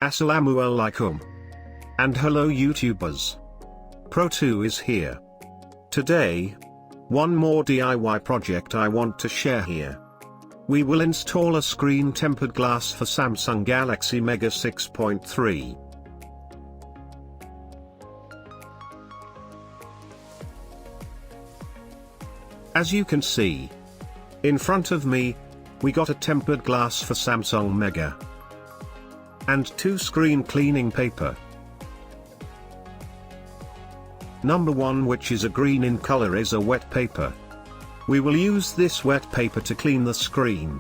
Assalamu alaikum. And hello YouTubers. Pro 2 is here. Today, one more DIY project I want to share here. We will install a screen tempered glass for Samsung Galaxy Mega 6.3. As you can see, in front of me, we got a tempered glass for Samsung Mega. And 2 screen cleaning paper. Number 1, which is a green in color, is a wet paper. We will use this wet paper to clean the screen.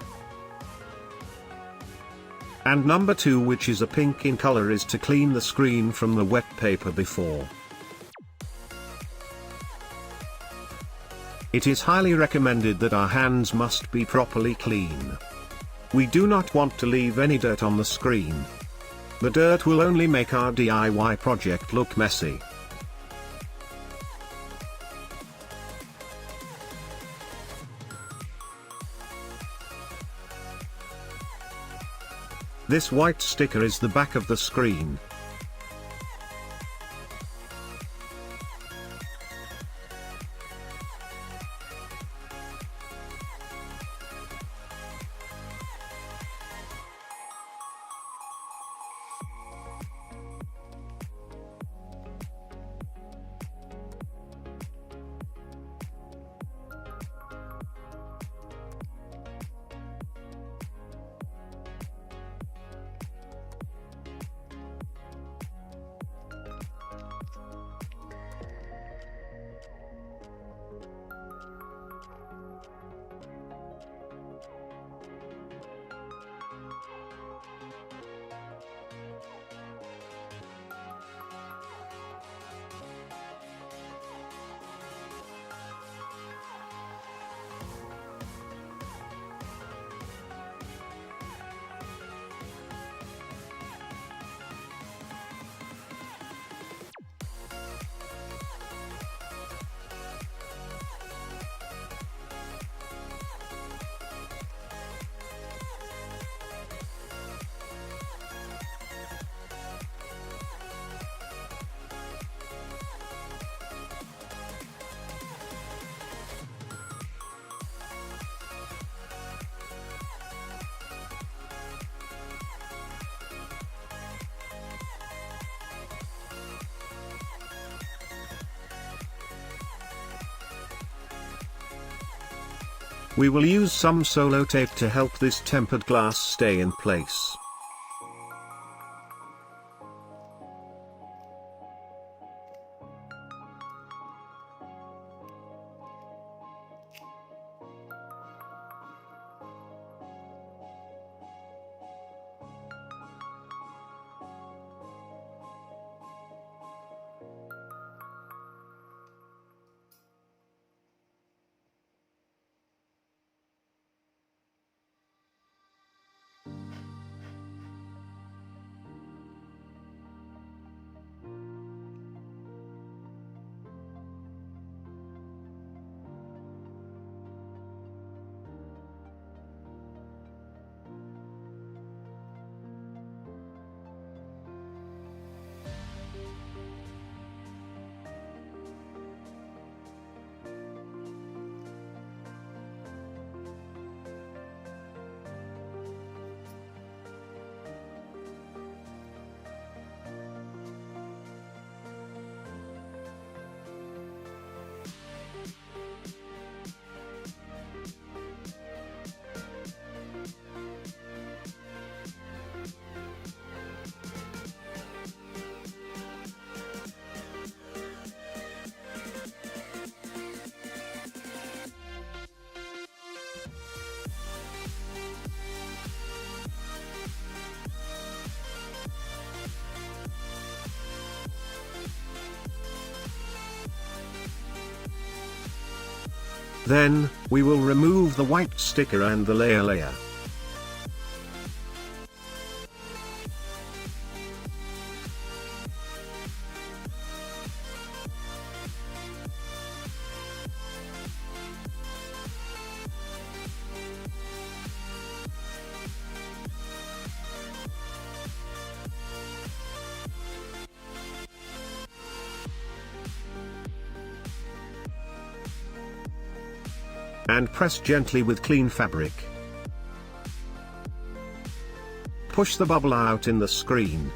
And number 2, which is a pink in color, is to clean the screen from the wet paper before. It is highly recommended that our hands must be properly clean. We do not want to leave any dirt on the screen. The dirt will only make our DIY project look messy. This white sticker is the back of the screen. We will use some solo tape to help this tempered glass stay in place. Then, we will remove the white sticker and the layer. and press gently with clean fabric. Push the bubble out in the screen.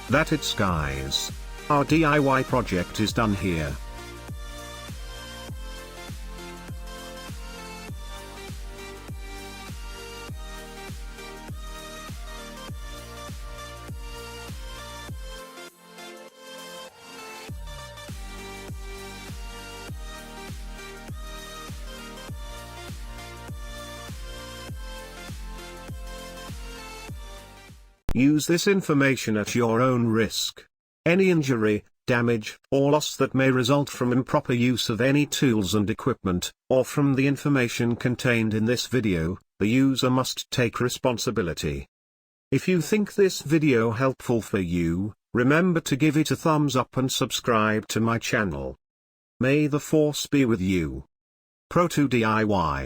That's it guys. Our DIY project is done here. Use this information at your own risk. Any injury, damage, or loss that may result from improper use of any tools and equipment, or from the information contained in this video, the user must take responsibility. If you think this video helpful for you, remember to give it a thumbs up and subscribe to my channel. May the force be with you. Pro2 DIY.